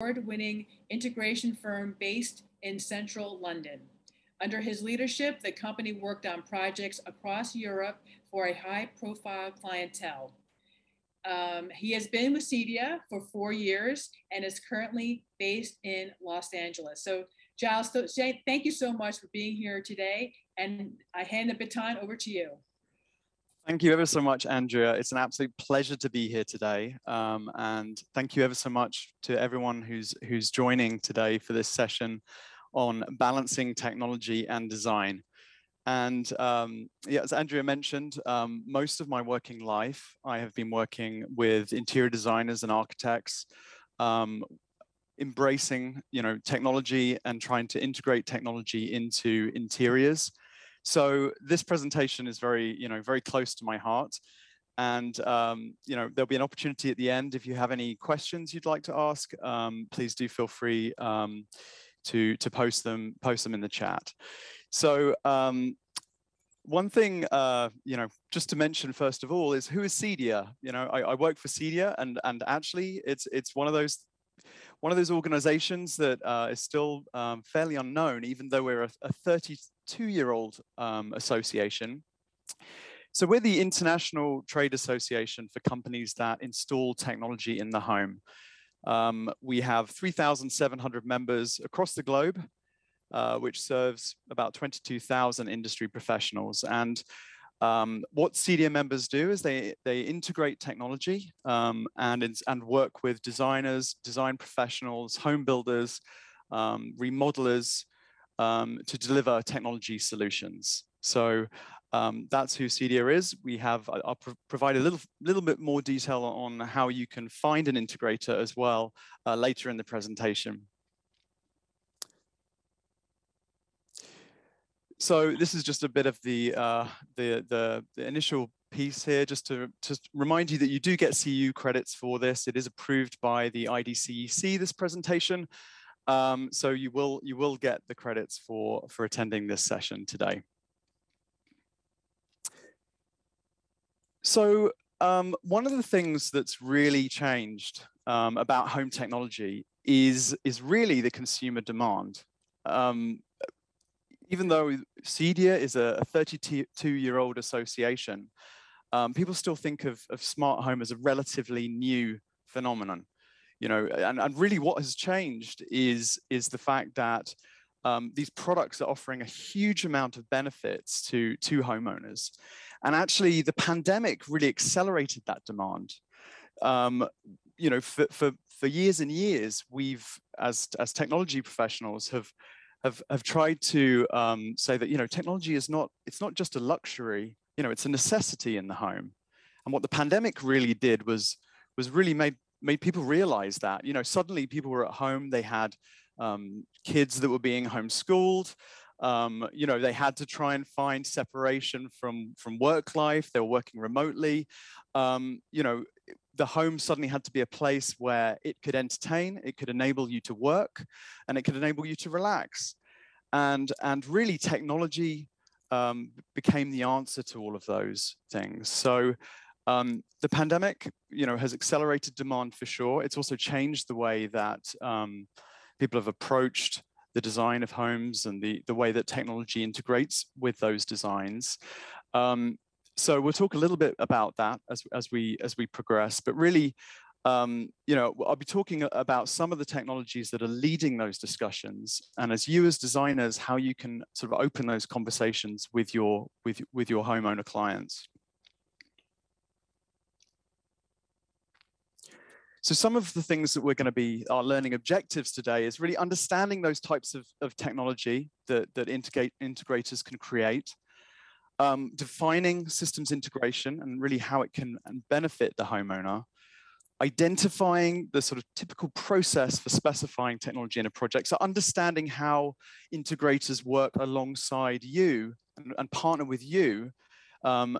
award-winning integration firm based in central London. Under his leadership, the company worked on projects across Europe for a high-profile clientele. He has been with CEDIA for 4 years and is currently based in Los Angeles. So Giles, thank you so much for being here today, and I hand the baton over to you. Thank you ever so much, Andrea. It's an absolute pleasure to be here today. And thank you ever so much to everyone who's joining today for this session on balancing technology and design. And yeah, as Andrea mentioned, most of my working life, I have been working with interior designers and architects, embracing, technology and trying to integrate technology into interiors. So this presentation is very, very close to my heart. And, there'll be an opportunity at the end. If you have any questions you'd like to ask, please do feel free to post them in the chat. So one thing, just to mention first of all is, who is CEDIA? I work for CEDIA, and actually it's one of those organizations that is still fairly unknown, even though we're a 32-year-old association. So we're the International Trade Association for companies that install technology in the home. We have 3,700 members across the globe, which serves about 22,000 industry professionals. And what CEDIA members do is they integrate technology and work with designers, design professionals, home builders, remodelers to deliver technology solutions. So that's who CEDIA is. I'll provide a little bit more detail on how you can find an integrator as well later in the presentation. So this is just a bit of the initial piece here, just to remind you that you do get CU credits for this. It is approved by the IDCEC, this presentation. So you will get the credits for attending this session today. So one of the things that's really changed about home technology is really the consumer demand. Even though CEDIA is a 32-year-old association, people still think of smart home as a relatively new phenomenon. And really what has changed is the fact that these products are offering a huge amount of benefits to homeowners. And actually the pandemic really accelerated that demand. For years and years, we've, as technology professionals, have tried to say that technology is not just a luxury, it's a necessity in the home. And what the pandemic really did was really made people realize that suddenly people were at home, they had kids that were being homeschooled, they had to try and find separation from work life, they were working remotely. The home suddenly had to be a place where it could entertain, it could enable you to work, and it could enable you to relax. And really technology became the answer to all of those things. So the pandemic, has accelerated demand for sure. It's also changed the way that people have approached the design of homes and the way that technology integrates with those designs. So we'll talk a little bit about that as we progress, but really, I'll be talking about some of the technologies that are leading those discussions, and as you as designers, how you can sort of open those conversations with your homeowner clients. So some of the things that we're going to be our learning objectives today is really understanding those types of technology that integrators can create, defining systems integration and really how it can benefit the homeowner, identifying the sort of typical process for specifying technology in a project. So understanding how integrators work alongside you and partner with you.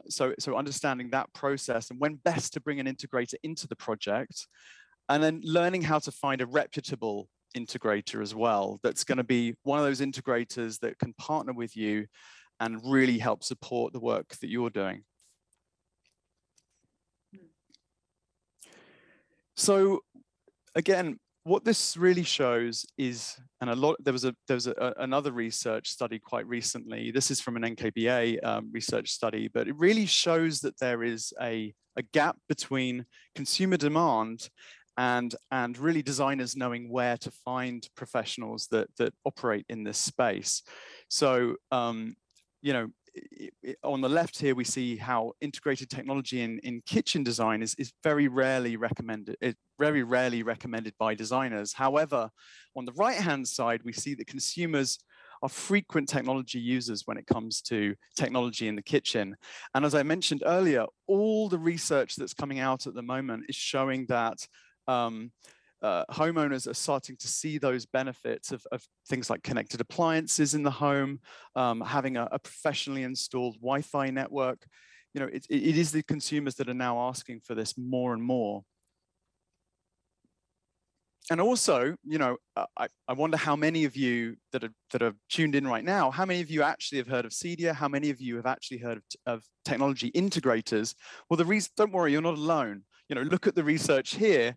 So understanding that process and when best to bring an integrator into the project, and then learning how to find a reputable integrator as well. That's going to be one of those integrators that can partner with you and really help support the work that you're doing. So again, what this really shows is, and there was another research study quite recently. This is from an NKBA research study, but it really shows that there is a gap between consumer demand and really designers knowing where to find professionals that operate in this space. So you know, on the left here, we see how integrated technology in kitchen design is very rarely recommended. It's very rarely recommended by designers. However, on the right-hand side, we see that consumers are frequent technology users when it comes to technology in the kitchen. And as I mentioned earlier, all the research that's coming out at the moment is showing that homeowners are starting to see those benefits of things like connected appliances in the home, having a professionally installed Wi-Fi network. You know, it is the consumers that are now asking for this more and more. And also, you know, I wonder how many of you that are tuned in right now, how many of you actually have heard of CEDIA? How many of you have actually heard of technology integrators? Well, the reason, don't worry, you're not alone. You know, look at the research here.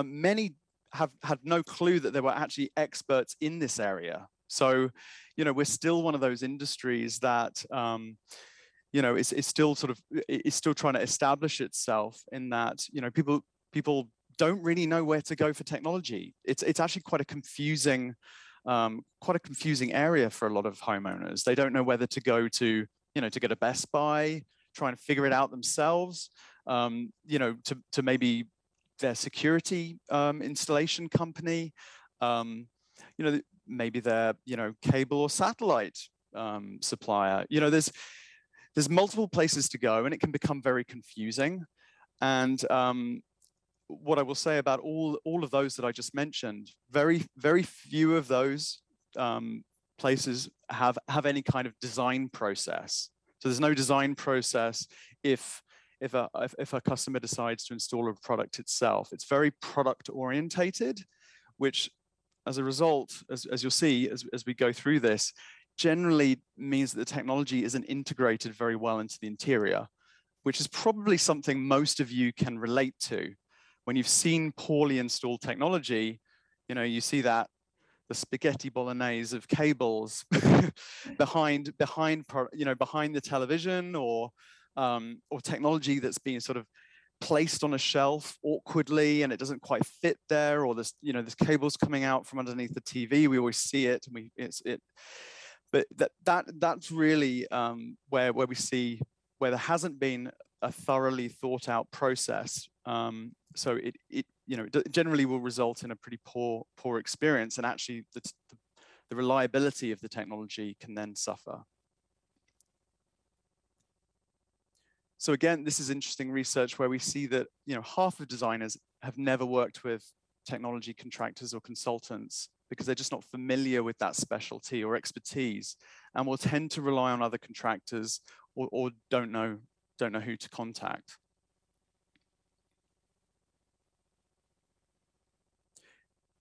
Many have had no clue that there were actually experts in this area. So, you know, we're still one of those industries that, you know, is still trying to establish itself in that, you know, people don't really know where to go for technology. It's actually quite a confusing area for a lot of homeowners. They don't know whether to go to, you know, to get a Best Buy, trying to figure it out themselves, you know, to maybe their security installation company, you know, maybe their, you know, cable or satellite supplier. You know, there's multiple places to go, and it can become very confusing. And what I will say about all of those that I just mentioned, very few of those places have any kind of design process. So there's no design process if a customer decides to install a product itself. It's very product orientated, which as a result, as you'll see as we go through this, generally means that the technology isn't integrated very well into the interior, which is probably something most of you can relate to. When you've seen poorly installed technology, you know, you see that the spaghetti bolognese of cables behind the television, or technology that's being sort of placed on a shelf awkwardly and it doesn't quite fit there, or there's, you know, there's cables coming out from underneath the TV. We always see it, and but that's really where we see where there hasn't been a thoroughly thought out process. So it you know, it generally will result in a pretty poor experience, and actually the reliability of the technology can then suffer. So again, this is interesting research where we see that, you know, half of designers have never worked with technology contractors or consultants because they're just not familiar with that specialty or expertise, and will tend to rely on other contractors or don't know who to contact.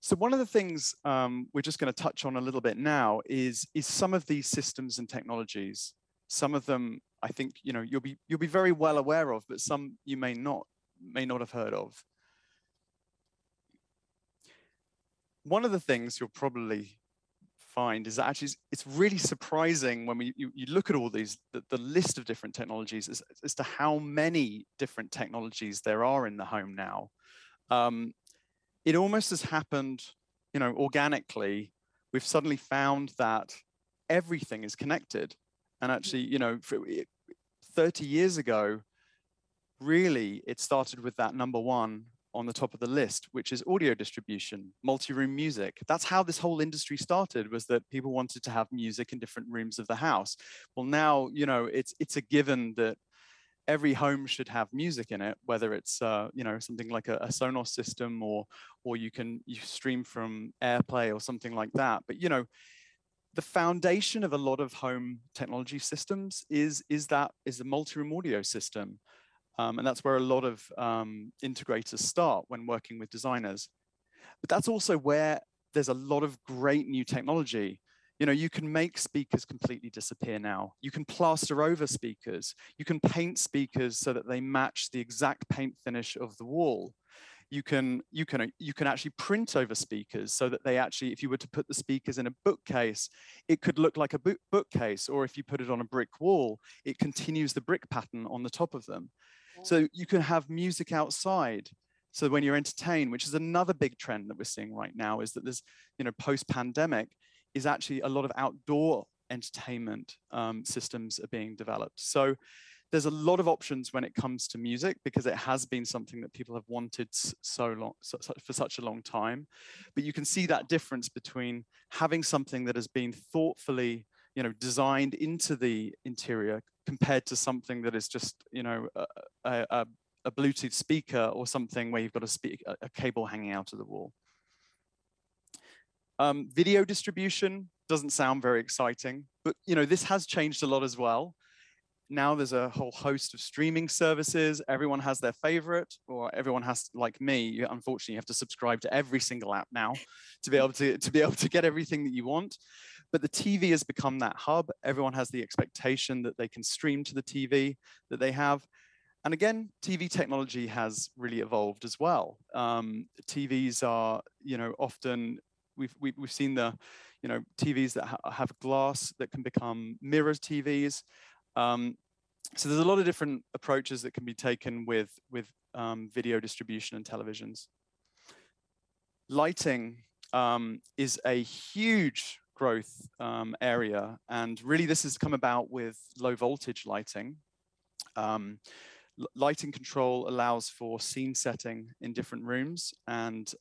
So one of the things we're just going to touch on a little bit now is some of these systems and technologies. Some of them, I think, you know, you'll be very well aware of, but some you may not have heard of. One of the things you'll probably find is that actually it's really surprising when you look at all these, the list of different technologies as to how many different technologies there are in the home now. It almost has happened, you know, organically. We've suddenly found that everything is connected. And actually, you know, 30 years ago, really, it started with that number one on the top of the list, which is audio distribution, multi-room music. That's how this whole industry started, was that people wanted to have music in different rooms of the house. Well, now, you know, it's a given that every home should have music in it, whether it's you know, something like a Sonos system, or you stream from AirPlay or something like that. But you know, the foundation of a lot of home technology systems is the multi-room audio system, and that's where a lot of integrators start when working with designers. But that's also where there's a lot of great new technology. You know, you can make speakers completely disappear now. You can plaster over speakers. You can paint speakers so that they match the exact paint finish of the wall. You can actually print over speakers so that they actually, if you were to put the speakers in a bookcase, it could look like a bookcase, or if you put it on a brick wall, it continues the brick pattern on the top of them. So you can have music outside. So when you're entertained, which is another big trend that we're seeing right now, is that there's, post-pandemic, is actually a lot of outdoor entertainment systems are being developed. So there's a lot of options when it comes to music, because it has been something that people have wanted for such a long time. But you can see that difference between having something that has been thoughtfully, designed into the interior, compared to something that is just, a Bluetooth speaker, or something where you've got a cable hanging out of the wall. Video distribution doesn't sound very exciting, but this has changed a lot as well. Now there's a whole host of streaming services. Everyone has their favorite, or everyone has, like me, unfortunately, you have to subscribe to every single app now to be able to get everything that you want. But the TV has become that hub. Everyone has the expectation that they can stream to the TV that they have. And again, TV technology has really evolved as well. TVs are, often we've seen the, TVs that have glass that can become mirror TVs. So there's a lot of different approaches that can be taken with video distribution and televisions. Lighting is a huge growth area, and really this has come about with low voltage lighting. Lighting control allows for scene setting in different rooms, and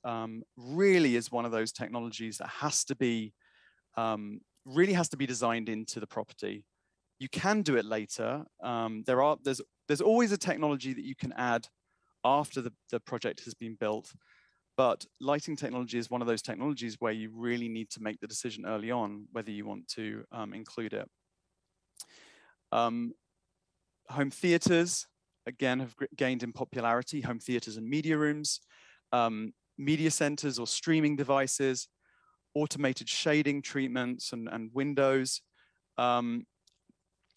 really is one of those technologies that has to be really has to be designed into the property. You can do it later. There's always a technology that you can add after the project has been built, but lighting technology is one of those technologies where you really need to make the decision early on whether you want to include it. Home theaters, again, have gained in popularity. Home theaters and media rooms, media centers or streaming devices, automated shading treatments and windows.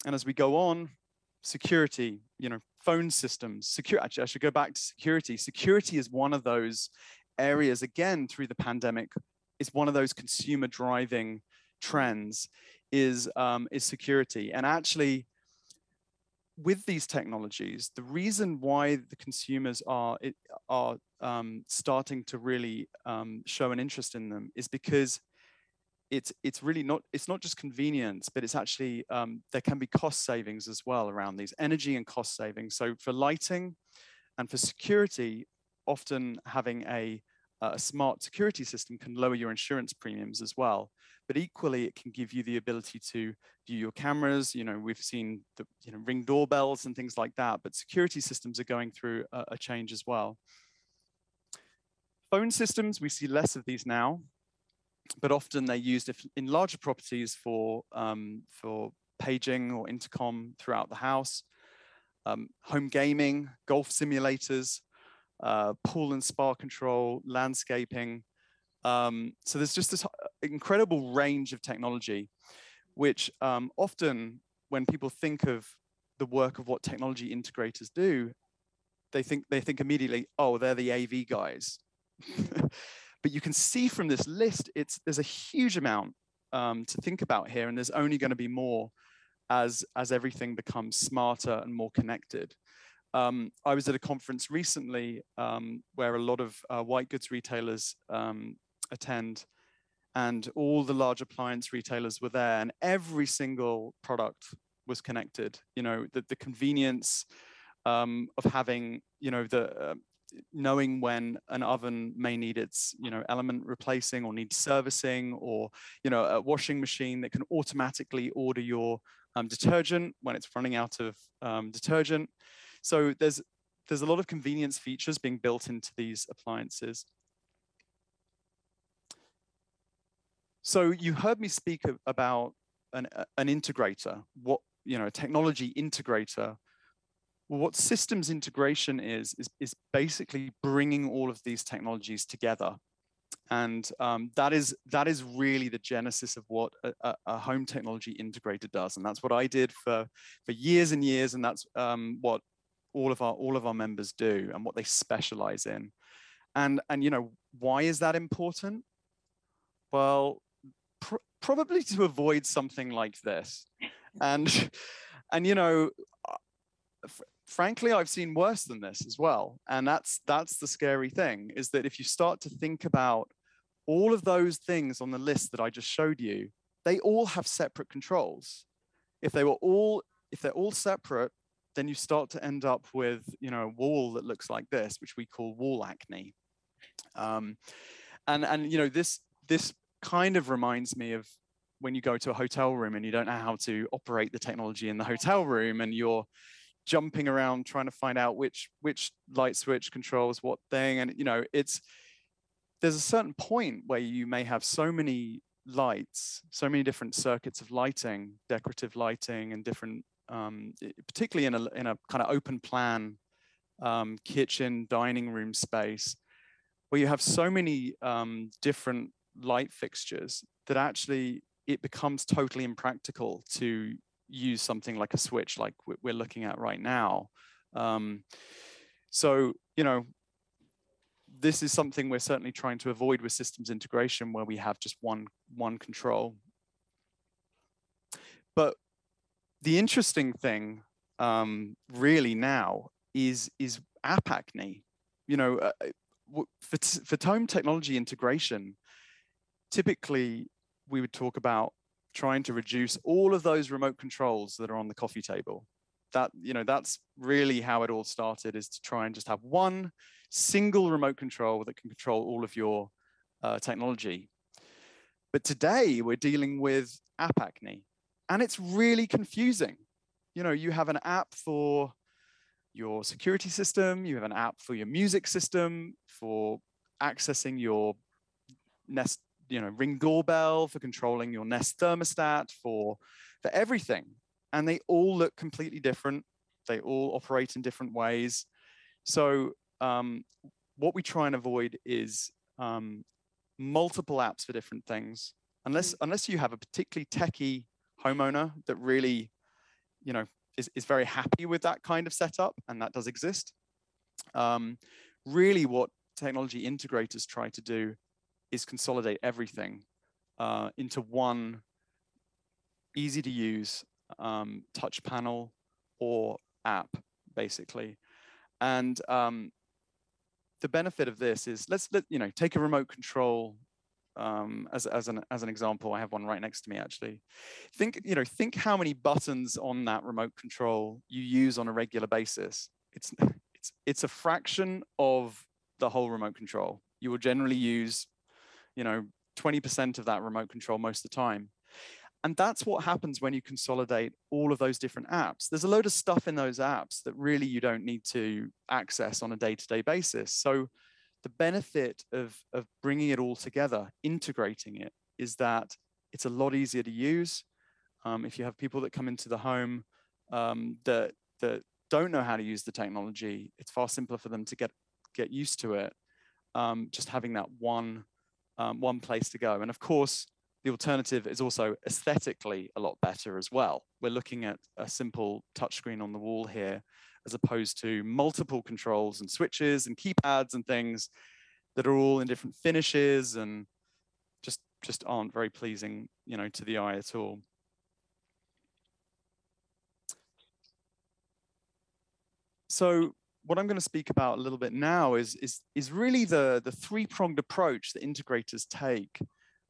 And as we go on, security, phone systems, actually, I should go back to security. Security is one of those areas, again, through the pandemic, is one of those consumer driving trends, is security. And actually, with these technologies, the reason why the consumers are starting to really show an interest in them is because it's really not just convenience, but it's actually there can be cost savings as well around these, energy and cost savings. So for lighting and for security, often having a smart security system can lower your insurance premiums as well. But equally, it can give you the ability to view your cameras. We've seen the Ring doorbells and things like that, but security systems are going through a change as well. Phone systems, we see less of these now, but often they're used in larger properties for paging or intercom throughout the house. Home gaming, golf simulators, pool and spa control, landscaping. So there's just this incredible range of technology, which often when people think of the work of what technology integrators do, they think immediately, oh, they're the AV guys. But you can see from this list, there's a huge amount to think about here, and there's only going to be more as everything becomes smarter and more connected. I was at a conference recently where a lot of white goods retailers attend, and all the large appliance retailers were there, and every single product was connected. The convenience of having, knowing when an oven may need its, element replacing or needs servicing, or, a washing machine that can automatically order your detergent when it's running out of detergent. So there's a lot of convenience features being built into these appliances. So you heard me speak about an integrator, a technology integrator. Well, what systems integration is basically bringing all of these technologies together. And that is really the genesis of what a home technology integrator does. And that's what I did for years and years. And that's what all of our members do and what they specialize in. And you know, why is that important? Well, probably to avoid something like this. And and you know, frankly, I've seen worse than this as well. And that's the scary thing, is that if you start to think about all of those things on the list that I just showed you, they all have separate controls. If they're all separate, then you start to end up with, you know, a wall that looks like this, which we call wall acne. And you know, this kind of reminds me of when you go to a hotel room and you don't know how to operate the technology in the hotel room, and you're jumping around trying to find out which light switch controls what thing. And you know, there's a certain point where you may have so many lights, so many different circuits of lighting, decorative lighting, and different, particularly in a kind of open plan kitchen, dining room space, where you have so many different light fixtures that actually it becomes totally impractical to use something like a switch like we're looking at right now. So, you know, this is something we're certainly trying to avoid with systems integration, where we have just one control. But the interesting thing really now is app acne. You know, for home technology integration, typically we would talk about trying to reduce all of those remote controls that are on the coffee table. That, you know, that's really how it all started, is to try and just have one single remote control that can control all of your technology. But today we're dealing with app acne, and it's really confusing. You know, you have an app for your security system, you have an app for your music system, for accessing your Nest, you know, Ring doorbell, for controlling your Nest thermostat, for everything. And they all look completely different. They all operate in different ways. So what we try and avoid is multiple apps for different things, unless you have a particularly techie homeowner that really, you know, is very happy with that kind of setup, and that does exist. Really what technology integrators try to do is consolidate everything into one easy to use touch panel or app, basically. And the benefit of this is, let's you know, take a remote control as an example. I have one right next to me, actually. Think how many buttons on that remote control you use on a regular basis. It's a fraction of the whole remote control. You will generally use, you know, 20% of that remote control most of the time. And that's what happens when you consolidate all of those different apps. There's a load of stuff in those apps that really you don't need to access on a day-to-day basis. So the benefit of bringing it all together, integrating it, is that it's a lot easier to use. If you have people that come into the home that don't know how to use the technology, it's far simpler for them to get used to it. Just having that one place to go. And of course, the alternative is also aesthetically a lot better as well. We're looking at a simple touchscreen on the wall here, as opposed to multiple controls and switches and keypads and things that are all in different finishes and just aren't very pleasing, you know, to the eye at all. So what I'm going to speak about a little bit now is really the three-pronged approach that integrators take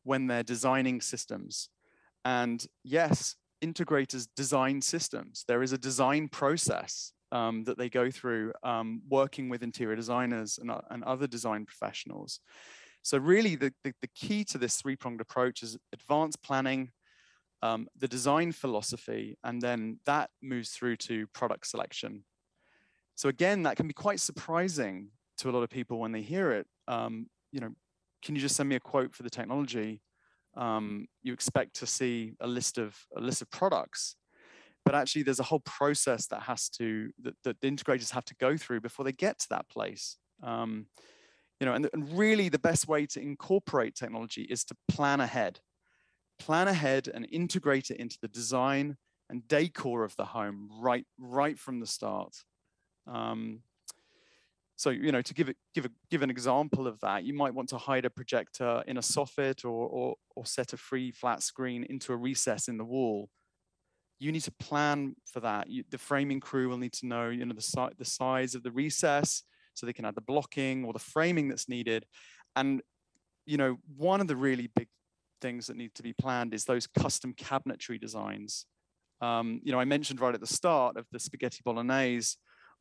when they're designing systems. And yes, integrators design systems. There is a design process that they go through, working with interior designers and other design professionals. So really the key to this three-pronged approach is advanced planning, the design philosophy, and then that moves through to product selection. So again, that can be quite surprising to a lot of people when they hear it. You know, can you just send me a quote for the technology? You expect to see a list of products, but actually there's a whole process that the integrators have to go through before they get to that place. You know, and really the best way to incorporate technology is to plan ahead and integrate it into the design and decor of the home right from the start. So, to give an example of that, you might want to hide a projector in a soffit or set a free flat screen into a recess in the wall. You need to plan for that. The framing crew will need to know, the size of the recess so they can add the blocking or the framing that's needed. And, one of the really big things that need to be planned is those custom cabinetry designs. I mentioned right at the start of the spaghetti bolognese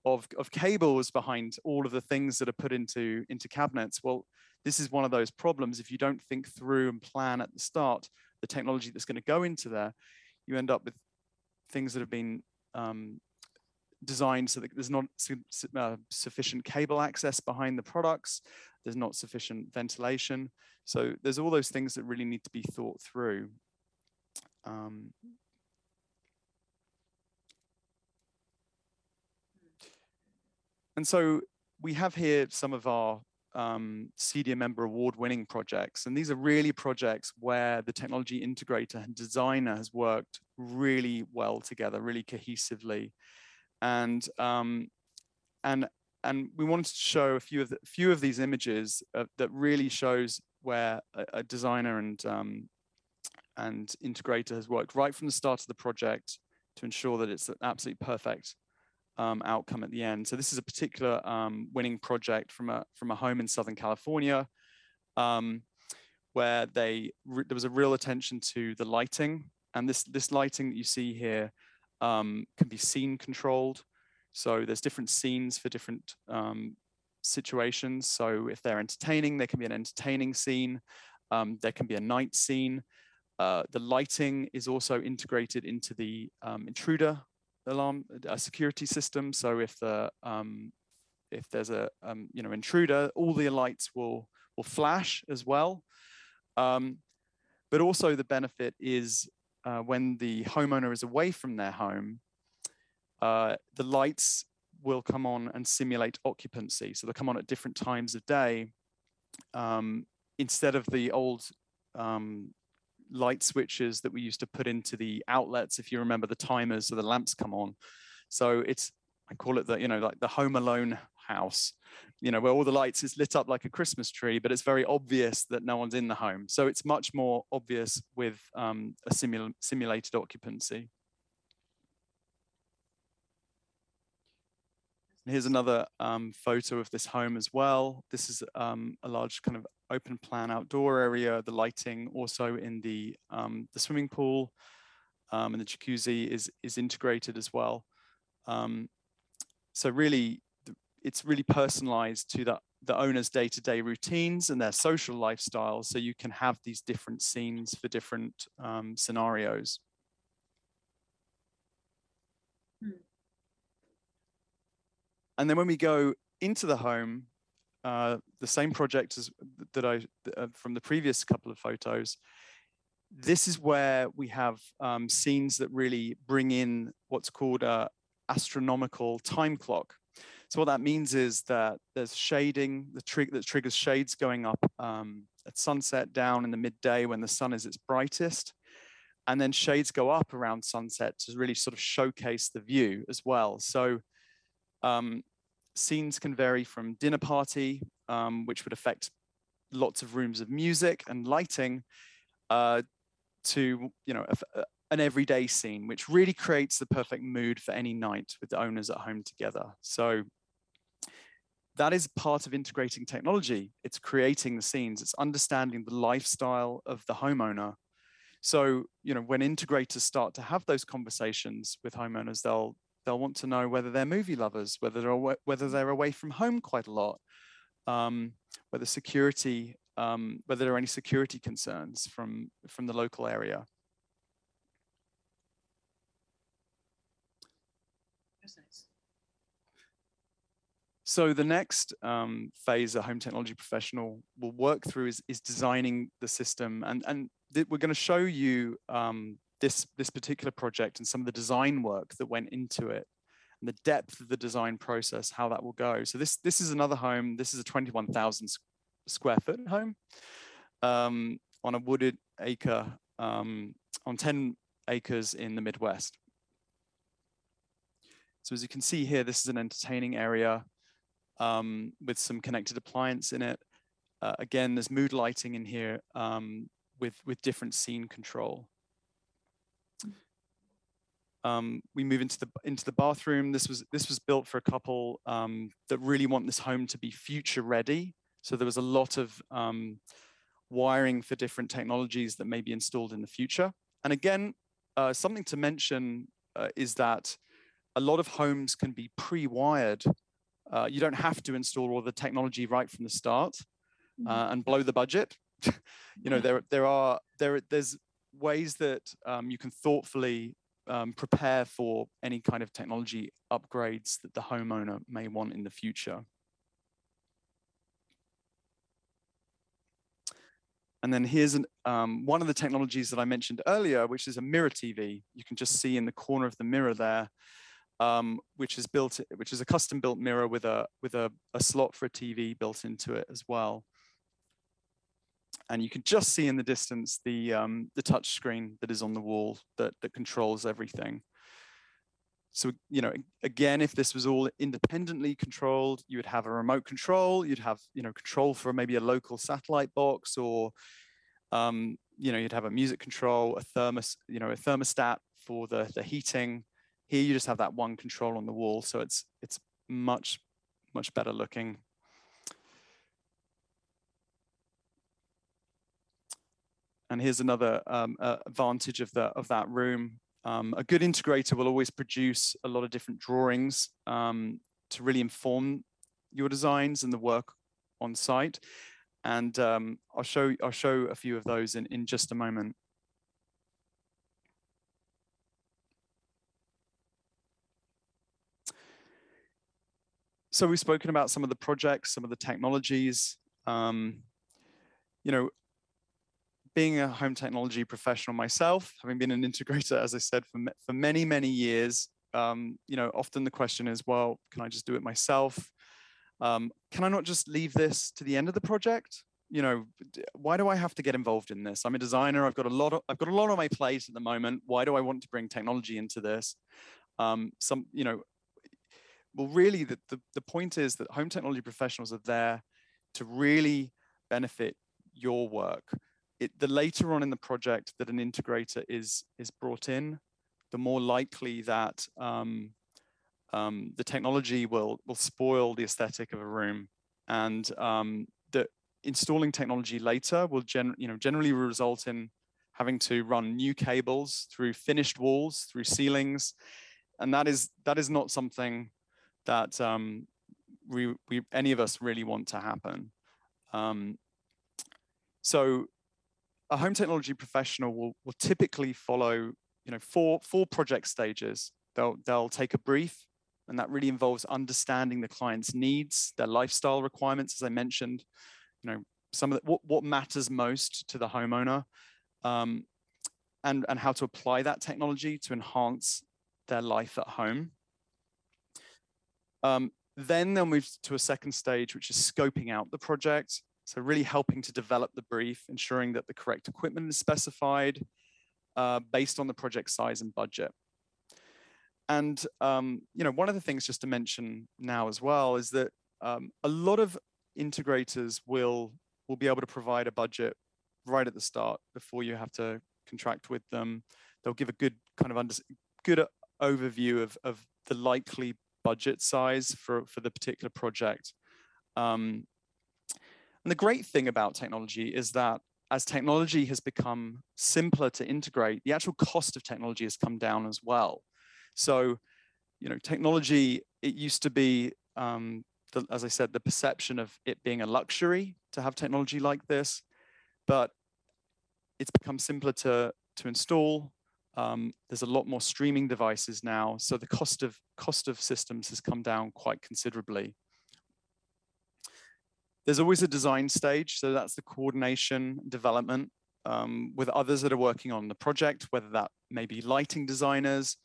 of cables behind all of the things that are put into cabinets. Well, this is one of those problems. If you don't think through and plan at the start the technology that's going to go into there, you end up with things that have been designed so that there's not sufficient cable access behind the products. There's not sufficient ventilation. So there's all those things that really need to be thought through. And so we have here some of our CEDIA member award-winning projects. And these are really projects where the technology integrator and designer has worked really well together, really cohesively. And we wanted to show a few of these images that really shows where a designer and integrator has worked right from the start of the project to ensure that it's an absolutely perfect outcome at the end. So this is a particular winning project from a home in Southern California, where there was a real attention to the lighting, and this lighting that you see here can be scene controlled. So there's different scenes for different situations. So if they're entertaining, there can be an entertaining scene. There can be a night scene. The lighting is also integrated into the intruder alarm security system. So if there's a intruder, all the lights will flash as well. But also the benefit is when the homeowner is away from their home, the lights will come on and simulate occupancy. So they'll come on at different times of day, instead of the old light switches that we used to put into the outlets. If you remember, the timers, so the lamps come on. So I call it like the Home Alone house, where all the lights is lit up like a Christmas tree, but it's very obvious that no one's in the home. So it's much more obvious with a simulated occupancy. And here's another photo of this home as well. This is a large kind of open plan outdoor area. The lighting also in the swimming pool and the jacuzzi is integrated as well. So really, it's really personalized to the owner's day-to-day routines and their social lifestyles. So you can have these different scenes for different scenarios. And then when we go into the home, the same project as from the previous couple of photos, this is where we have scenes that really bring in what's called a astronomical time clock. So what that means is that there's shading that triggers shades going up at sunset, down in the midday when the sun is its brightest, and then shades go up around sunset to really sort of showcase the view as well. So scenes can vary from dinner party, which would affect lots of rooms of music and lighting, to an everyday scene, which really creates the perfect mood for any night with the owners at home together. So that is part of integrating technology. It's creating the scenes. It's understanding the lifestyle of the homeowner. So when integrators start to have those conversations with homeowners, they'll want to know whether they're movie lovers, whether they're away from home quite a lot, whether there are any security concerns from the local area. That's nice. So the next phase a home technology professional will work through is designing the system, and we're going to show you this particular project and some of the design work that went into it, and the depth of the design process, how that will go. So this is another home. This is a 21,000 square foot home on a wooded acre, on 10 acres in the Midwest. So as you can see here, this is an entertaining area. with some connected appliance in it. Again, there's mood lighting in here with different scene control. We move into the bathroom. This was built for a couple that really want this home to be future ready. So there was a lot of wiring for different technologies that may be installed in the future. And again, something to mention is that a lot of homes can be pre-wired. You don't have to install all the technology right from the start and blow the budget. You know, there's ways that you can thoughtfully prepare for any kind of technology upgrades that the homeowner may want in the future. And then here's one of the technologies that I mentioned earlier, which is a mirror TV. You can just see in the corner of the mirror there, which is a custom-built mirror with a slot for a TV built into it as well. And you can just see in the distance the touch screen that is on the wall that controls everything. So, you know, again, if this was all independently controlled, you would have a remote control. You'd have, you know, control for maybe a local satellite box, or you know, you'd have a music control, a thermostat for the heating. Here, you just have that one control on the wall, so it's much better looking. And here's another advantage of that room. A good integrator will always produce a lot of different drawings to really inform your designs and the work on site. And I'll show a few of those in just a moment. So we've spoken about some of the projects, some of the technologies. You know, being a home technology professional myself, having been an integrator, as I said, for many, many years, you know, often the question is, well, can I just do it myself? Can I not just leave this to the end of the project? You know, why do I have to get involved in this? I'm a designer. I've got a lot on my plate at the moment. Why do I want to bring technology into this? You know, well, really, the point is that home technology professionals are there to really benefit your work. The later on in the project that an integrator is brought in, the more likely that the technology will spoil the aesthetic of a room, and that installing technology later will generally result in having to run new cables through finished walls, through ceilings, and that is not something that any of us really want to happen. So a home technology professional will typically follow, you know, four project stages. They'll take a brief, and that really involves understanding the client's needs, their lifestyle requirements, as I mentioned, you know, some of what matters most to the homeowner, and how to apply that technology to enhance their life at home. Then they'll move to a second stage, which is scoping out the project. So really helping to develop the brief, ensuring that the correct equipment is specified based on the project size and budget. And you know, one of the things just to mention now as well is that a lot of integrators will be able to provide a budget right at the start before you have to contract with them. They'll give a good kind of good overview of the likely budget size for the particular project. And the great thing about technology is that as technology has become simpler to integrate, the actual cost of technology has come down as well. So, you know, technology, it used to be, as I said, the perception of it being a luxury to have technology like this, but it's become simpler to install. There's a lot more streaming devices now, so the cost of systems has come down quite considerably. There's always a design stage, so that's the coordination, development with others that are working on the project, whether that may be lighting designers,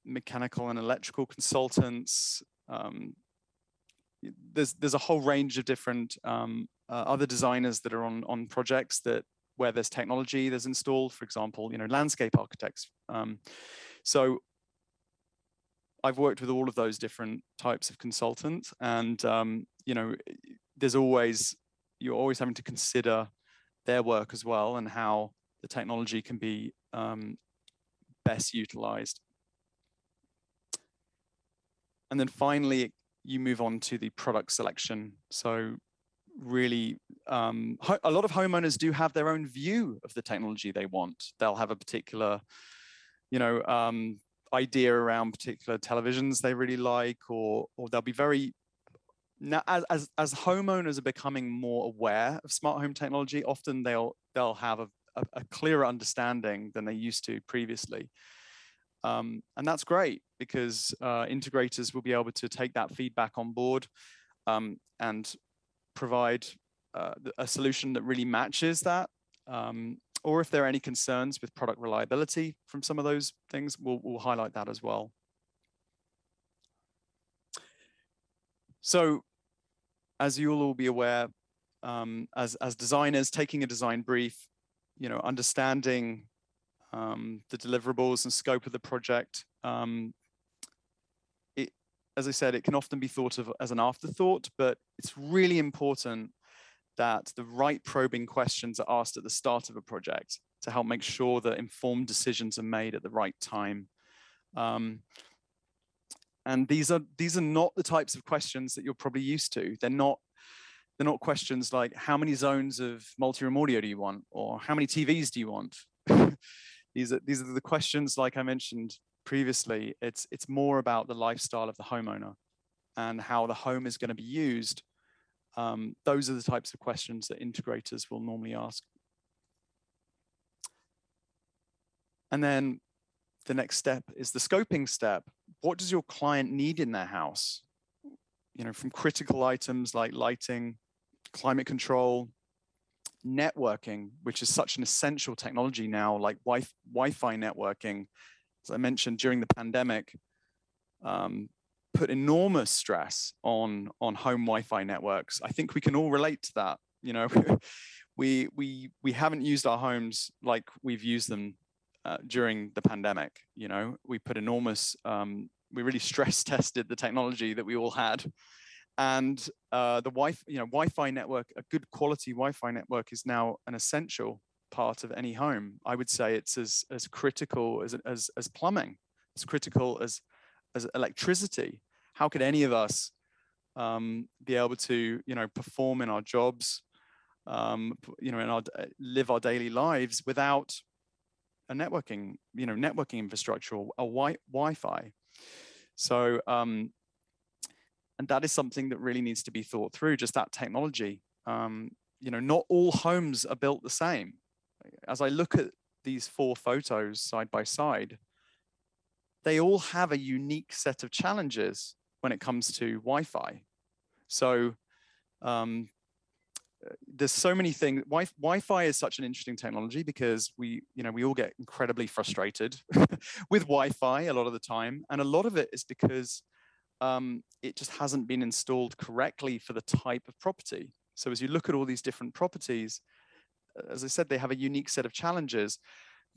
mechanical and electrical consultants. There's a whole range of different other designers that are on projects where there's technology that's installed, for example, you know, landscape architects. So I've worked with all of those different types of consultants, and you know, there's always, you're always having to consider their work as well and how the technology can be best utilized. And then finally, you move on to the product selection. So really, a lot of homeowners do have their own view of the technology they want. They'll have a particular, you know, idea around particular televisions they really like, or they'll be very, now as homeowners are becoming more aware of smart home technology, often they'll have a clearer understanding than they used to previously. And that's great, because integrators will be able to take that feedback on board and provide a solution that really matches that. Or if there are any concerns with product reliability from some of those things, we'll highlight that as well. So as you'll all be aware, as designers, taking a design brief, you know, understanding the deliverables and scope of the project, as I said, it can often be thought of as an afterthought, but it's really important that the right probing questions are asked at the start of a project to help make sure that informed decisions are made at the right time. And these are not the types of questions that you're probably used to. They're not questions like, how many zones of multi-room audio do you want, or how many TVs do you want? These are the questions, like I mentioned previously. It's more about the lifestyle of the homeowner and how the home is going to be used. Those are the types of questions that integrators will normally ask. And then the next step is the scoping step. What does your client need in their house? You know, from critical items like lighting, climate control, networking, which is such an essential technology now, like Wi-Fi networking, as I mentioned, during the pandemic, put enormous stress on home Wi-Fi networks. I think we can all relate to that. You know, we haven't used our homes like we've used them during the pandemic. You know, we put enormous, we really stress tested the technology that we all had. And the Wi-Fi network, a good quality Wi-Fi network, is now an essential part of any home. I would say it's as critical as plumbing, as critical as electricity. How could any of us be able to, you know, perform in our jobs, you know, live our daily lives without a networking infrastructure or a Wi-Fi? So, and that is something that really needs to be thought through, just that technology. You know, not all homes are built the same. As I look at these 4 photos side by side, they all have a unique set of challenges when it comes to Wi-Fi. So there's so many things. Wi-Fi is such an interesting technology because we all get incredibly frustrated with Wi-Fi a lot of the time. And a lot of it is because it just hasn't been installed correctly for the type of property. So as you look at all these different properties, as I said, they have a unique set of challenges.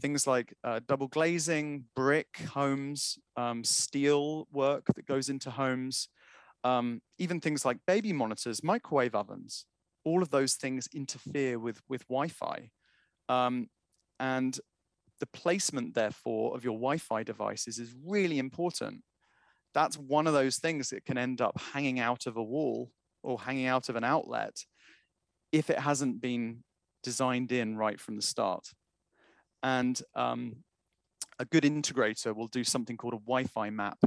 Things like double glazing, brick homes, steel work that goes into homes, even things like baby monitors, microwave ovens. All of those things interfere with Wi-Fi. And the placement, therefore, of your Wi-Fi devices is really important. That's one of those things that can end up hanging out of a wall or hanging out of an outlet if it hasn't been designed in right from the start. And a good integrator will do something called a Wi-Fi map,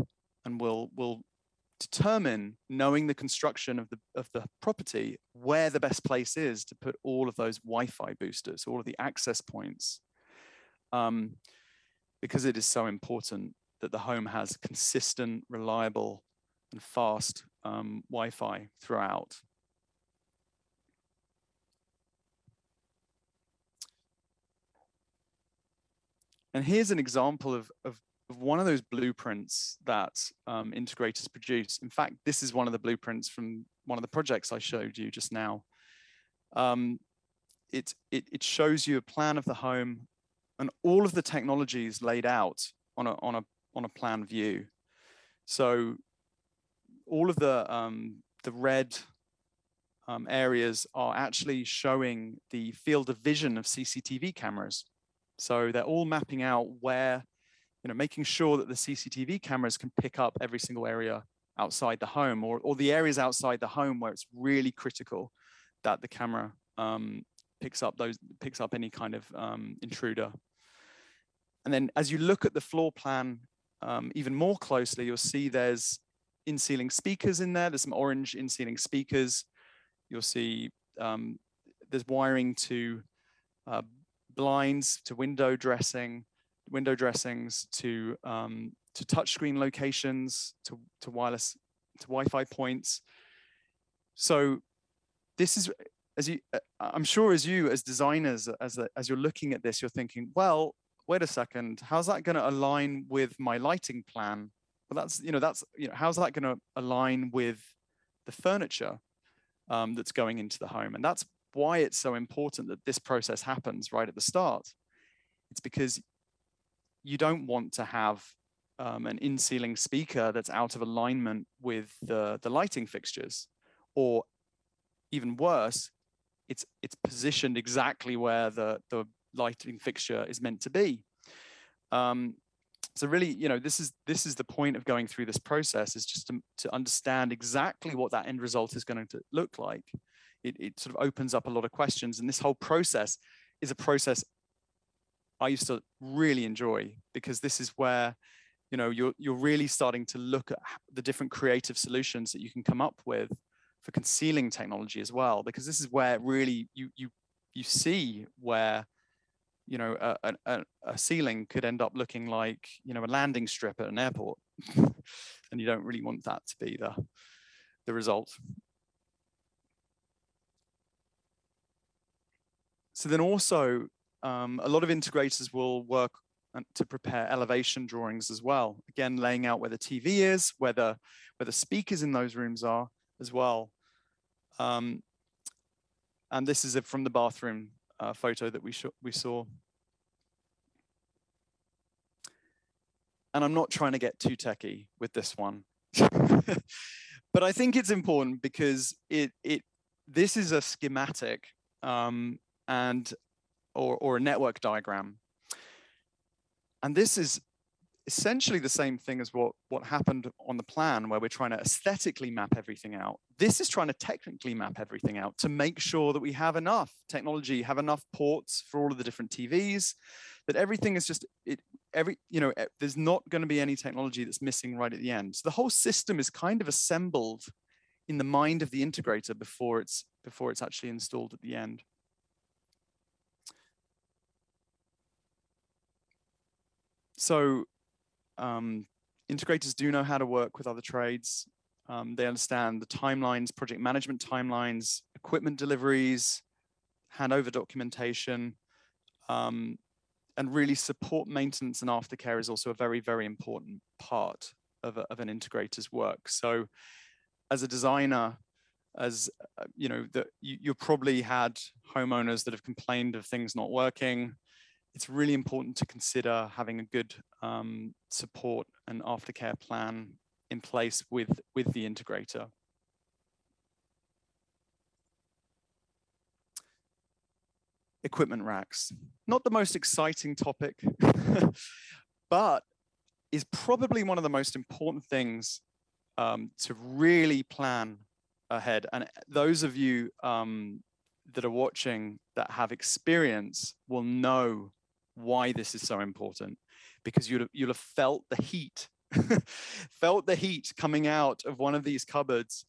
and will determine, knowing the construction of the property, where the best place is to put all of those Wi-Fi boosters, all of the access points, because it is so important that the home has consistent, reliable, and fast Wi-Fi throughout. And here's an example of one of those blueprints that integrators produce. In fact, this is one of the blueprints from one of the projects I showed you just now. It shows you a plan of the home and all of the technologies laid out on a plan view. So all of the red areas are actually showing the field of vision of CCTV cameras. So they're all mapping out where, making sure that the CCTV cameras can pick up every single area outside the home, or the areas outside the home where it's really critical that the camera picks up any kind of intruder. And then as you look at the floor plan even more closely, you'll see there's in-ceiling speakers in there. There's some orange in-ceiling speakers. You'll see there's wiring to blinds, to window dressings, to touchscreen locations, to wireless, to Wi-Fi points. So this is, I'm sure as designers, as you're looking at this, you're thinking, well, wait a second, how's that going to align with my lighting plan? Well, how's that going to align with the furniture that's going into the home? And that's why it's so important that this process happens right at the start. It's because you don't want to have an in-ceiling speaker that's out of alignment with the lighting fixtures, or even worse, it's positioned exactly where the lighting fixture is meant to be. So really, this is the point of going through this process, is just to understand exactly what that end result is going to look like. It sort of opens up a lot of questions, and this whole process is a process I used to really enjoy, because this is where you're really starting to look at the different creative solutions that you can come up with for concealing technology as well, because this is where really you see where a ceiling could end up looking like a landing strip at an airport, and you don't really want that to be the result. So then also a lot of integrators will work to prepare elevation drawings as well. Again, laying out where the TV is, where the speakers in those rooms are as well. And this is from the bathroom photo that we saw. And I'm not trying to get too techie with this one, but I think it's important because this is a schematic or a network diagram. And this is essentially the same thing as what happened on the plan, where we're trying to aesthetically map everything out. This is trying to technically map everything out to make sure that we have enough technology, have enough ports for all of the different TVs, that everything is just, there's not going to be any technology that's missing right at the end. So the whole system is kind of assembled in the mind of the integrator before it's actually installed at the end. So integrators do know how to work with other trades. They understand the timelines, project management timelines, equipment deliveries, handover documentation, and really support maintenance and aftercare is also a very, very important part of an integrator's work. So as a designer, you probably had homeowners that have complained of things not working. It's really important to consider having a good support and aftercare plan in place with the integrator. Equipment racks, not the most exciting topic, but is probably one of the most important things to really plan ahead. And those of you that are watching that have experience will know why this is so important, because you'll have felt the heat, felt the heat coming out of one of these cupboards.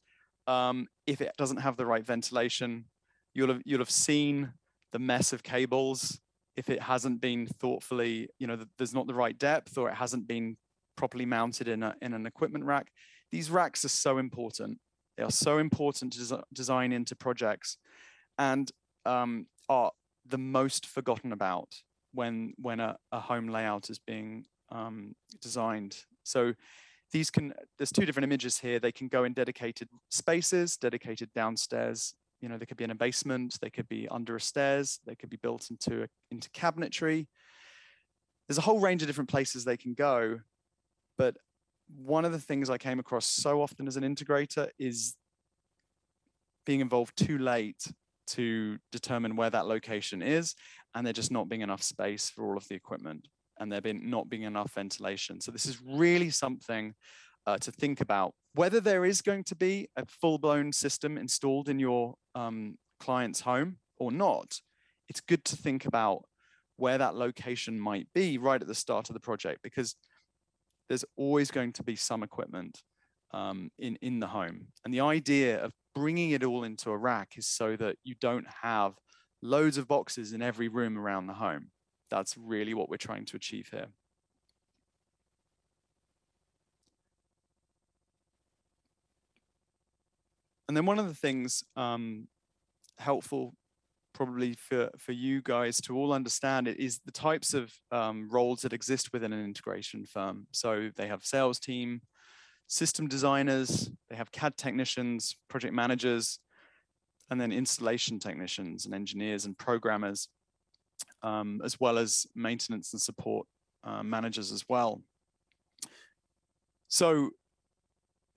If it doesn't have the right ventilation, you'll have seen the mess of cables. If it hasn't been thoughtfully, there's not the right depth, or it hasn't been properly mounted in an equipment rack. These racks are so important. They are so important to design into projects, and are the most forgotten about when a home layout is being designed. So there's two different images here. They can go in dedicated spaces, dedicated downstairs. They could be in a basement, they could be under a stairs, they could be built into cabinetry. There's a whole range of different places they can go, but one of the things I came across so often as an integrator is being involved too late to determine where that location is, and there just not being enough space for all of the equipment, and there not being enough ventilation. So this is really something to think about. Whether there is going to be a full-blown system installed in your client's home or not, it's good to think about where that location might be right at the start of the project, because there's always going to be some equipment in the home. And the idea of bringing it all into a rack is so that you don't have loads of boxes in every room around the home. That's really what we're trying to achieve here. And then one of the things helpful probably for you guys to all understand it is the types of roles that exist within an integration firm. So they have sales team, system designers, they have CAD technicians, project managers, and then installation technicians and engineers and programmers, as well as maintenance and support managers as well. So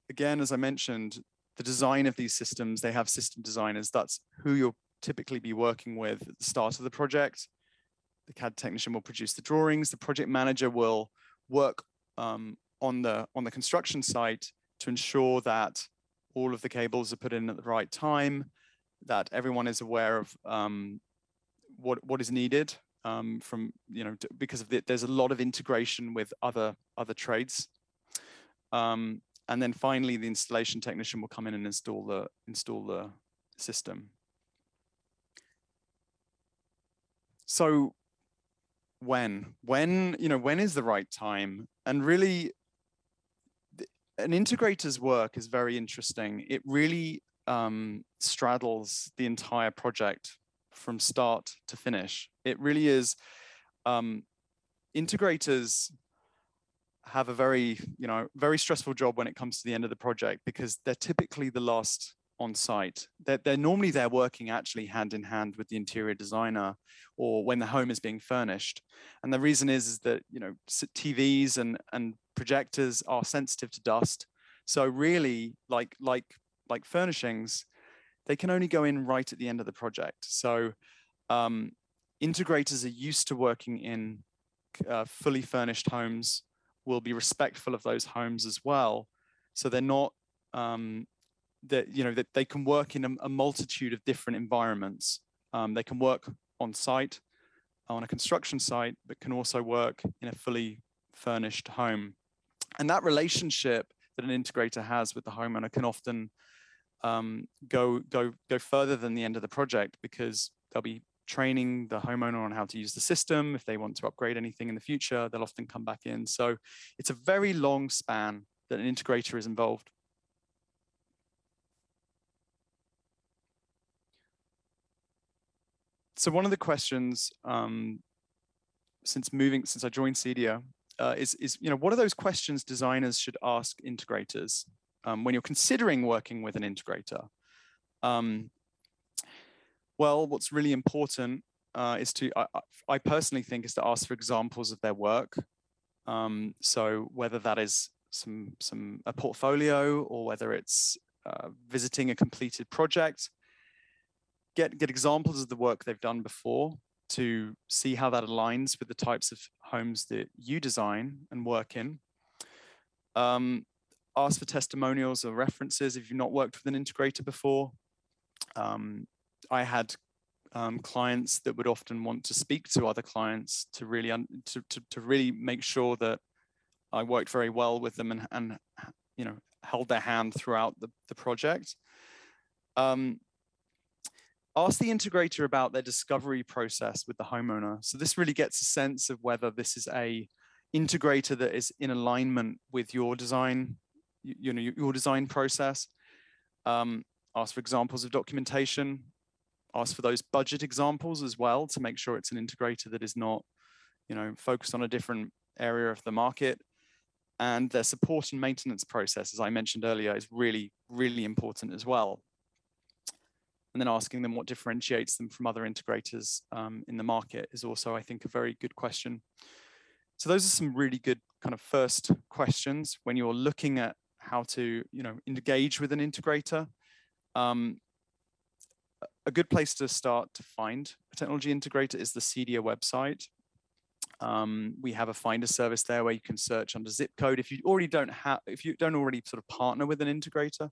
again, as I mentioned, the design of these systems, they have system designers. That's who you'll typically be working with at the start of the project. The CAD technician will produce the drawings. The project manager will work on the construction site to ensure that all of the cables are put in at the right time, that everyone is aware of what is needed from, because there's a lot of integration with other trades. And then finally, the installation technician will come in and install the system. So when is the right time? And really, an integrator's work is very interesting. It really straddles the entire project from start to finish. It really is. Integrators have a very stressful job when it comes to the end of the project, because they're typically the last on site. They're normally there working actually hand in hand with the interior designer, or when the home is being furnished. And the reason is that TVs and projectors are sensitive to dust. So really, like furnishings, they can only go in right at the end of the project. So integrators are used to working in fully furnished homes, will be respectful of those homes as well. So they're not that they can work in a multitude of different environments. They can work on site, on a construction site, but can also work in a fully furnished home. And that relationship that an integrator has with the homeowner can often go further than the end of the project, because they'll be training the homeowner on how to use the system. If they want to upgrade anything in the future, they'll often come back in. So it's a very long span that an integrator is involved. So one of the questions since I joined CEDIA is what are those questions designers should ask integrators when you're considering working with an integrator? Well, what's really important is I personally think, is to ask for examples of their work. So whether that is a portfolio, or whether it's visiting a completed project, get examples of the work they've done before to see how that aligns with the types of homes that you design and work in. Ask for testimonials or references if you've not worked with an integrator before. I had clients that would often want to speak to other clients to really to really make sure that I worked very well with them and held their hand throughout the project. Ask the integrator about their discovery process with the homeowner. So this really gets a sense of whether this is a integrator that is in alignment with your design, your design process. Ask for examples of documentation. Ask for those budget examples as well, to make sure it's an integrator that is not, focused on a different area of the market. And their support and maintenance process, as I mentioned earlier, is really, really important as well. And then asking them what differentiates them from other integrators in the market is also, I think, a very good question. So those are some really good kind of first questions when you're looking at how to, engage with an integrator. A good place to start to find a technology integrator is the CEDIA website. We have a finder service there where you can search under zip code if you don't already sort of partner with an integrator.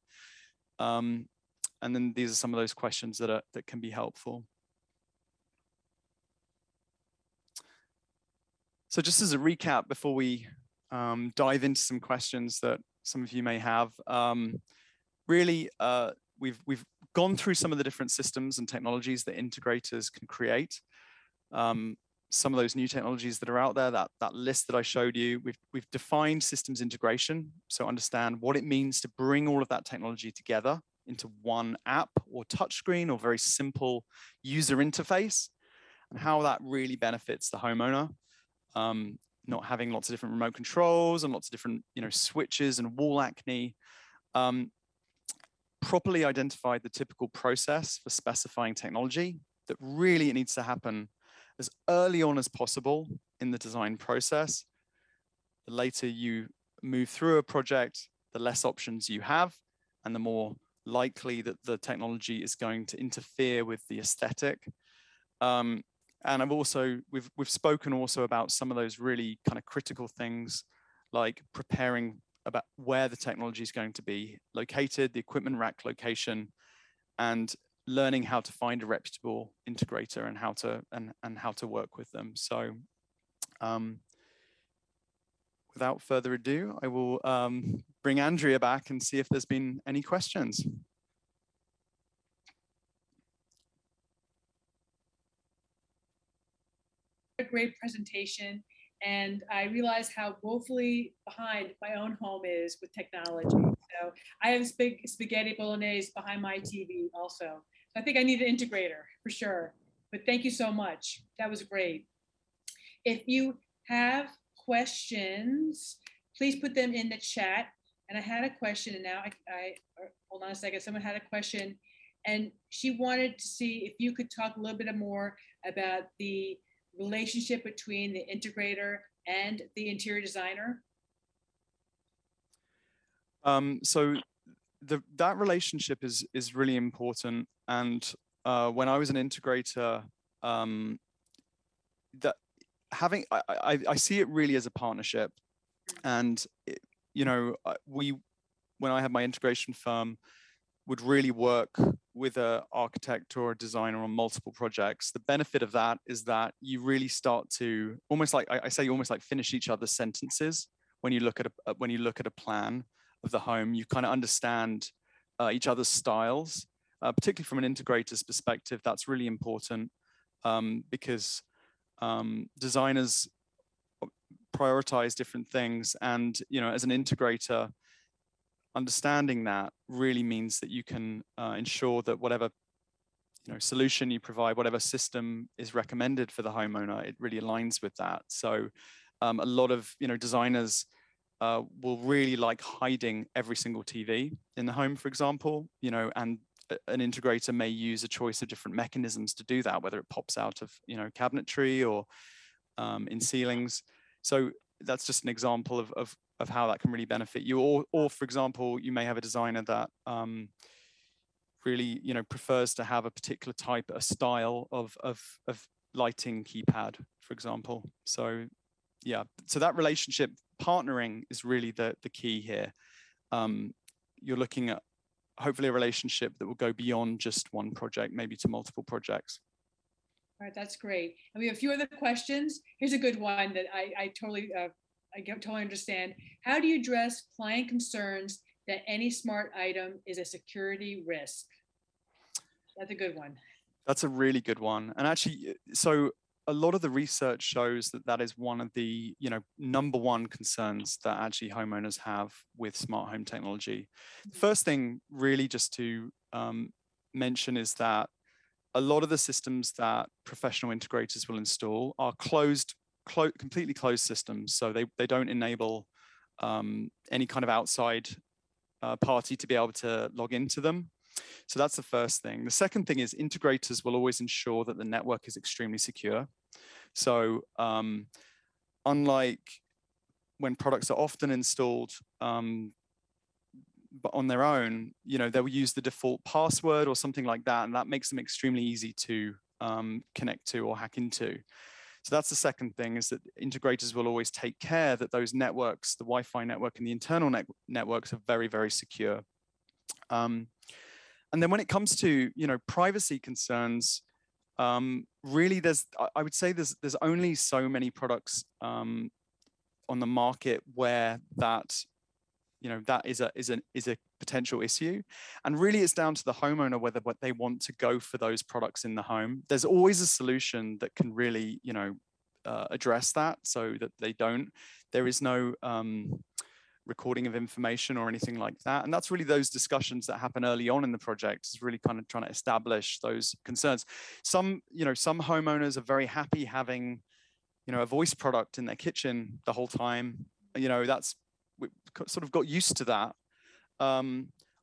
And then these are some of those questions that can be helpful. So just as a recap before we dive into some questions that some of you may have, really we've gone through some of the different systems and technologies that integrators can create. Some of those new technologies that are out there, that list that I showed you, we've defined systems integration, so understand what it means to bring all of that technology together into one app or touchscreen or very simple user interface, and how that really benefits the homeowner. Not having lots of different remote controls and lots of different switches and wall acne. Properly identify the typical process for specifying technology, that really it needs to happen as early on as possible in the design process. The later you move through a project, the less options you have, and the more likely that the technology is going to interfere with the aesthetic. And we've spoken also about some of those really kind of critical things, like preparing about where the technology is going to be located, the equipment rack location, and learning how to find a reputable integrator and how to work with them. So without further ado, I will bring Andrea back and see if there's been any questions. A great presentation, and I realize how woefully behind my own home is with technology. So I have spaghetti bolognese behind my TV also. So I think I need an integrator for sure. But thank you so much. That was great. If you have questions, please put them in the chat. And I had a question, and now I hold on a second. Someone had a question, and she wanted to see if you could talk a little bit more about the relationship between the integrator and the interior designer? So that relationship is really important. And when I was an integrator, that having I see it really as a partnership. And when I had my integration firm, would really work with an architect or a designer on multiple projects. The benefit of that is that you really start to almost like finish each other's sentences when you look at a plan of the home. You kind of understand each other's styles, particularly from an integrator's perspective. That's really important because designers prioritize different things, and as an integrator, understanding that really means that you can ensure that whatever solution you provide, whatever system is recommended for the homeowner, it really aligns with that. So a lot of designers will really like hiding every single TV in the home, for example, and an integrator may use a choice of different mechanisms to do that, whether it pops out of cabinetry or in ceilings. So that's just an example of how that can really benefit you. Or for example, you may have a designer that really prefers to have a particular type, a style of lighting keypad, for example. So yeah, so that relationship partnering is really the key here. You're looking at hopefully a relationship that will go beyond just one project, maybe to multiple projects. All right, that's great. And we have a few other questions. Here's a good one that I totally understand. How do you address client concerns that any smart item is a security risk? That's a good one. That's a really good one. And actually, so a lot of the research shows that is one of the number one concerns that actually homeowners have with smart home technology. The first thing really just to mention is that a lot of the systems that professional integrators will install are completely closed systems. So they don't enable any kind of outside party to be able to log into them. So that's the first thing. The second thing is integrators will always ensure that the network is extremely secure. So unlike when products are often installed but on their own, they'll use the default password or something like that, and that makes them extremely easy to connect to or hack into. So that's the second thing, is that integrators will always take care that those networks, the Wi-Fi network and the internal networks, are very, very secure. And then when it comes to privacy concerns, really I would say there's only so many products on the market where that is a potential issue. And really it's down to the homeowner whether they want to go for those products in the home. There's always a solution that can really address that, so that there is no recording of information or anything like that. And that's really those discussions that happen early on in the project, is really kind of trying to establish those concerns. Some homeowners are very happy having a voice product in their kitchen the whole time. We sort of got used to that.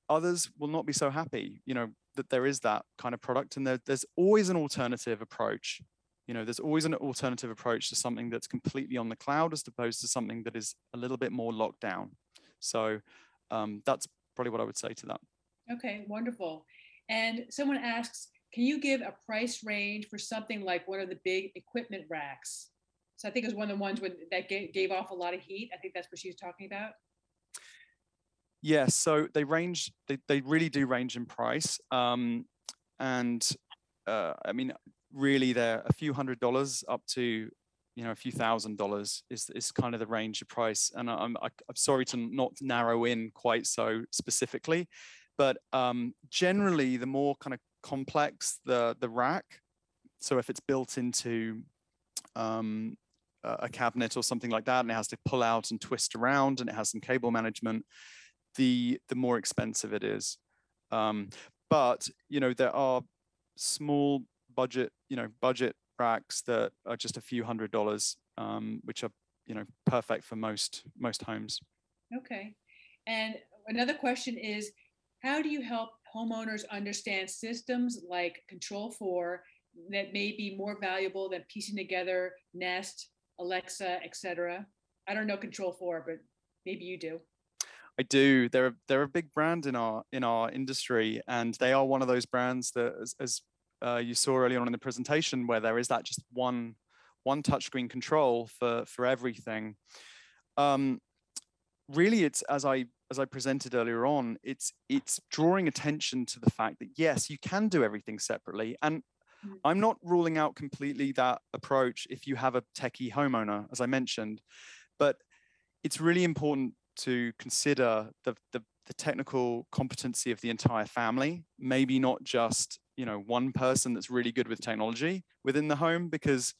Others will not be so happy, that there is that kind of product, and there's always an alternative approach. There's always an alternative approach to something that's completely on the cloud, as opposed to something that is a little bit more locked down. So that's probably what I would say to that. Okay, wonderful. And someone asks, can you give a price range for something like one of the big equipment racks? So I think it was one of the ones that gave off a lot of heat. I think that's what she was talking about. Yes, so they range. They really do range in price, and I mean, really, they're a few $100s up to a few $1,000s is kind of the range of price. And I'm sorry to not narrow in quite so specifically, but generally, the more kind of complex the rack. So if it's built into a cabinet or something like that, and it has to pull out and twist around, and it has some cable management, the more expensive it is. But there are small budget racks that are just a few $100s, which are perfect for most homes. Okay. And another question is, how do you help homeowners understand systems like Control4 that may be more valuable than piecing together Nest, Alexa, etc.? I don't know Control4, but maybe you do. I do. They're a big brand in our industry, and they are one of those brands that, as you saw earlier on in the presentation, where there is that just one touchscreen control for everything. Really, it's as I presented earlier on, it's drawing attention to the fact that yes, you can do everything separately, and I'm not ruling out completely that approach if you have a techie homeowner, as I mentioned, but it's really important to consider the technical competency of the entire family, maybe not just one person that's really good with technology within the home, because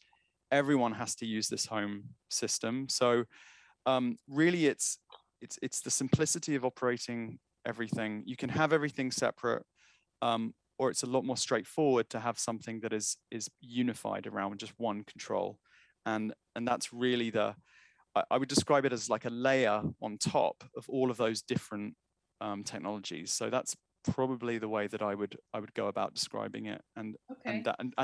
everyone has to use this home system. So really it's the simplicity of operating everything. You can have everything separate, or it's a lot more straightforward to have something that is unified around just one control. And that's really I would describe it as like a layer on top of all of those different technologies. So that's probably the way that I would go about describing it, and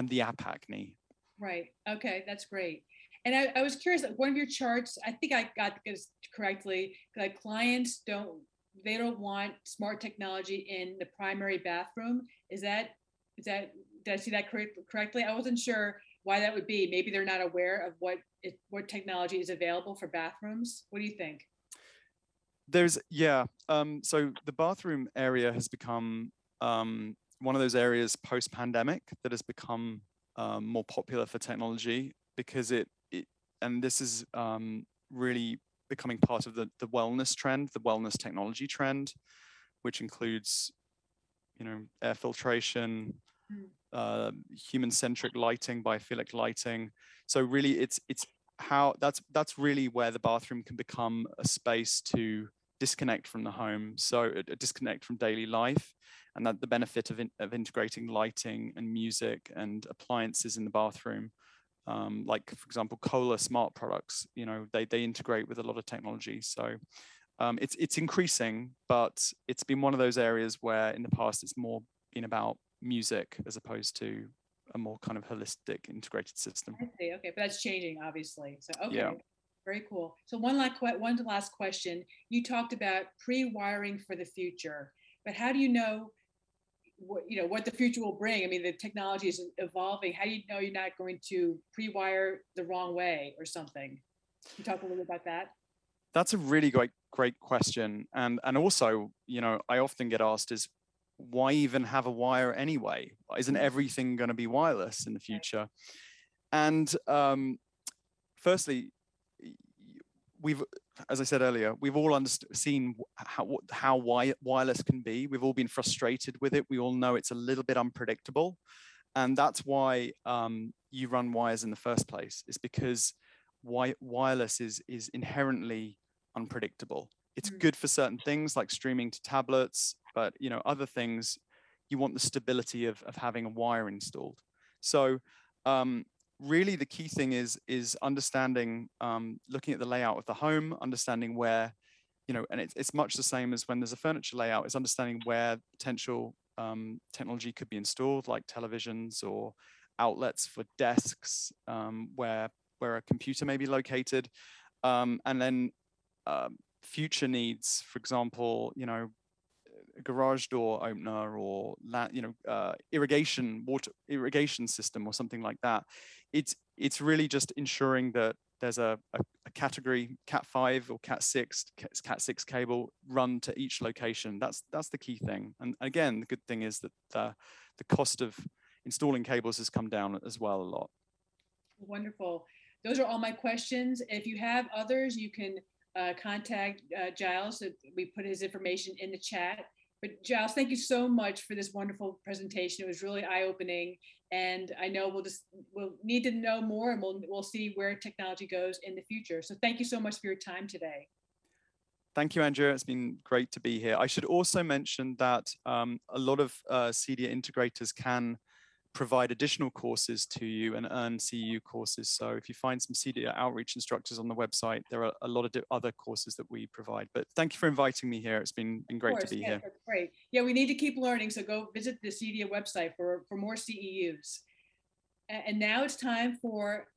the app acne. Right. Okay, that's great. And I was curious, one of your charts, I think I got this correctly, like clients don't want smart technology in the primary bathroom. Is that did I see that correctly? I wasn't sure why that would be. Maybe they're not aware of what technology is available for bathrooms. What do you think? So the bathroom area has become one of those areas post-pandemic that has become more popular for technology, because and this is really becoming part of the wellness trend, the wellness technology trend, which includes air filtration, human-centric lighting, biophilic lighting. So really it's how that's really where the bathroom can become a space to disconnect from the home, so a disconnect from daily life, and that the benefit of integrating lighting and music and appliances in the bathroom, like for example Kohler smart products, they integrate with a lot of technology. So it's increasing, but it's been one of those areas where in the past it's more been about music as opposed to a more kind of holistic integrated system. I see. Okay, but that's changing, obviously. So okay. Yeah. Very cool. So one last question. You talked about pre-wiring for the future, but how do you know what the future will bring? I mean, the technology is evolving. How do you know you're not going to pre-wire the wrong way or something? Can you talk a little bit about that? That's a really great question. And also, I often get asked is, why even have a wire anyway? Isn't everything going to be wireless in the future? And firstly, we've, as I said earlier, we've all seen how wireless can be. We've all been frustrated with it. We all know it's a little bit unpredictable. And that's why you run wires in the first place. It's because wireless is inherently unpredictable. It's good for certain things like streaming to tablets, but other things, you want the stability of having a wire installed. So really the key thing is understanding, looking at the layout of the home, understanding where, and it's much the same as when there's a furniture layout, is understanding where potential technology could be installed, like televisions or outlets for desks, where a computer may be located, and then future needs, for example, a garage door opener or water irrigation system or something like that. It's really just ensuring that there's a category Cat 5 or Cat 6 cable run to each location. That's the key thing. And again, the good thing is that the cost of installing cables has come down as well a lot. Wonderful. Those are all my questions. If you have others, you can contact Giles. We put his information in the chat. But Giles, thank you so much for this wonderful presentation. It was really eye-opening, and I know we'll need to know more, and we'll see where technology goes in the future. So thank you so much for your time today. Thank you, Andrea. It's been great to be here. I should also mention that a lot of CEDIA integrators can provide additional courses to you and earn CEU courses. So if you find some CEDIA outreach instructors on the website, there are a lot of other courses that we provide. But thank you for inviting me here. It's been great to be here. That's great. Yeah, we need to keep learning. So go visit the CEDIA website for more CEUs. And now it's time for